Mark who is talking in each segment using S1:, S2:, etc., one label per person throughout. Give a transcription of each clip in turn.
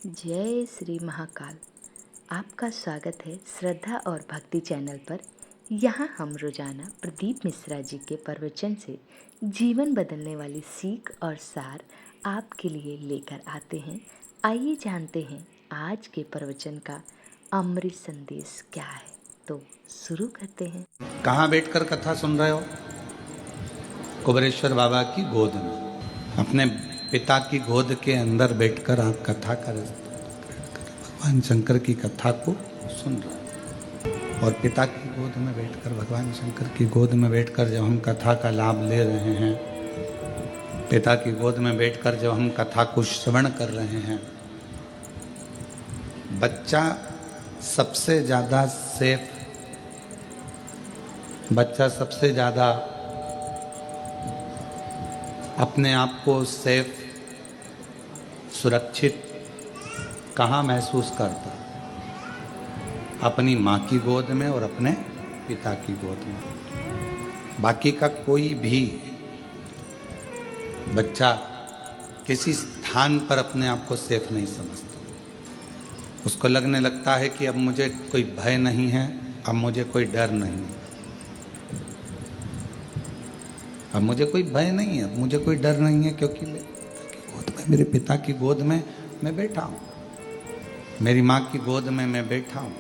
S1: जय श्री महाकाल। आपका स्वागत है श्रद्धा और भक्ति चैनल पर। यहाँ हम रोजाना प्रदीप मिश्रा जी के प्रवचन से जीवन बदलने वाली सीख और सार आपके लिए लेकर आते हैं। आइए जानते हैं आज के प्रवचन का अमृत संदेश क्या है। तो शुरू करते हैं।
S2: कहाँ बैठकर कथा सुन रहे हो? कुबेरेश्वर बाबा की गोद में, अपने पिता की गोद के अंदर बैठकर आप कथा कर भगवान शंकर की कथा को सुन रहे हो। और पिता की गोद में बैठकर, भगवान शंकर की गोद में बैठकर जब हम कथा का लाभ ले रहे हैं, पिता की गोद में बैठकर जब हम कथा को श्रवण कर रहे हैं, बच्चा सबसे ज़्यादा सेफ, बच्चा सबसे ज़्यादा अपने आप को सेफ, सुरक्षित कहाँ महसूस करता? अपनी माँ की गोद में और अपने पिता की गोद में। बाकी का कोई भी बच्चा किसी स्थान पर अपने आप को सेफ नहीं समझता। उसको लगने लगता है कि अब मुझे कोई भय नहीं है, अब मुझे कोई डर नहीं है, अब मुझे कोई भय नहीं है, अब मुझे कोई डर नहीं है, क्योंकि मेरे पिता की गोद में मैं बैठा हूँ, मेरी माँ की गोद में मैं बैठा हूँ।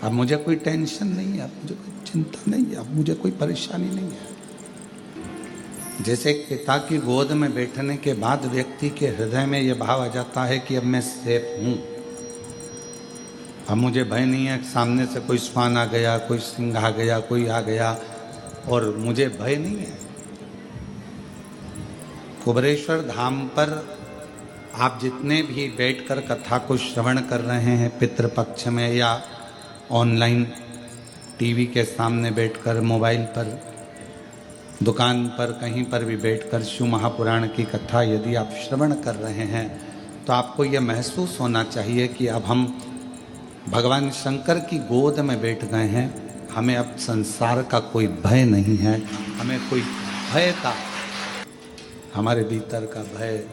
S2: अब मुझे कोई टेंशन नहीं है, अब मुझे कोई चिंता नहीं है, अब मुझे कोई परेशानी नहीं है। जैसे एक पिता की गोद में बैठने के बाद व्यक्ति के हृदय में यह भाव आ जाता है कि अब मैं सेफ हूँ, अब मुझे भय नहीं है, सामने से कोई श्वान आ गया, कोई सिंह आ गया, कोई आ गया और मुझे भय नहीं है। कुबेरेश्वर धाम पर आप जितने भी बैठकर कथा को श्रवण कर रहे हैं, पितृपक्ष में या ऑनलाइन टीवी के सामने बैठकर, मोबाइल पर, दुकान पर, कहीं पर भी बैठकर शिव महापुराण की कथा यदि आप श्रवण कर रहे हैं, तो आपको यह महसूस होना चाहिए कि अब हम भगवान शंकर की गोद में बैठ गए हैं। हमें अब संसार का कोई भय नहीं है, हमें कोई भय का, हमारे भीतर का भय,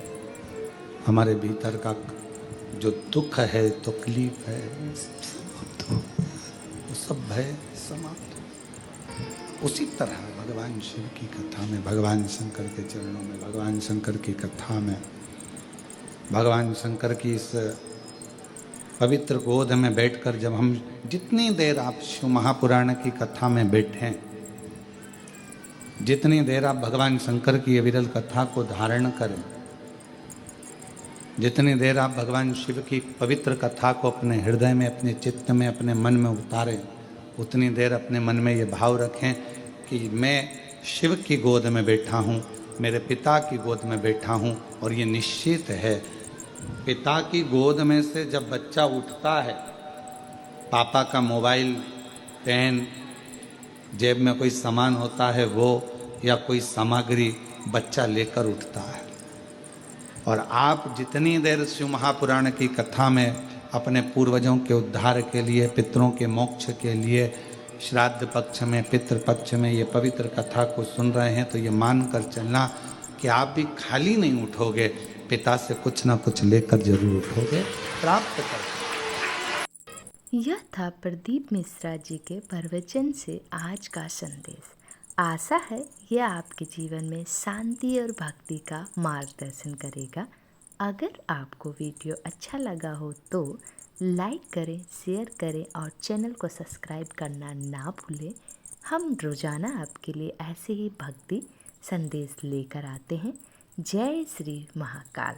S2: हमारे भीतर का जो दुख है, तकलीफ है, वो सब भय समाप्त। उसी तरह भगवान शिव की कथा में, भगवान शंकर के चरणों में, भगवान शंकर की कथा में, भगवान शंकर की इस पवित्र गोद में बैठकर जब हम जितनी देर आप शिव महापुराण की कथा में बैठें, जितनी देर आप भगवान शंकर की ये विरल कथा को धारण करें, जितनी देर आप भगवान शिव की पवित्र कथा को अपने हृदय में, अपने चित्त में, अपने मन में उतारें, उतनी देर अपने मन में ये भाव रखें कि मैं शिव की गोद में बैठा हूँ, मेरे पिता की गोद में बैठा हूँ। और ये निश्चित है, पिता की गोद में से जब बच्चा उठता है, पापा का मोबाइल, पेन, जेब में कोई सामान होता है वो, या कोई सामग्री बच्चा लेकर उठता है। और आप जितनी देर शिव महापुराण की कथा में अपने पूर्वजों के उद्धार के लिए, पितरों के मोक्ष के लिए, श्राद्ध पक्ष में, पितृ पक्ष में ये पवित्र कथा को सुन रहे हैं, तो ये मान कर चलना कि आप भी खाली नहीं उठोगे, पिता से कुछ ना कुछ लेकर जरूर उठोगे, प्राप्त कर।
S1: यह था प्रदीप मिश्रा जी के प्रवचन से आज का संदेश। आशा है यह आपके जीवन में शांति और भक्ति का मार्गदर्शन करेगा। अगर आपको वीडियो अच्छा लगा हो तो लाइक करें, शेयर करें और चैनल को सब्सक्राइब करना ना भूलें। हम रोजाना आपके लिए ऐसे ही भक्ति संदेश लेकर आते हैं। जय श्री महाकाल।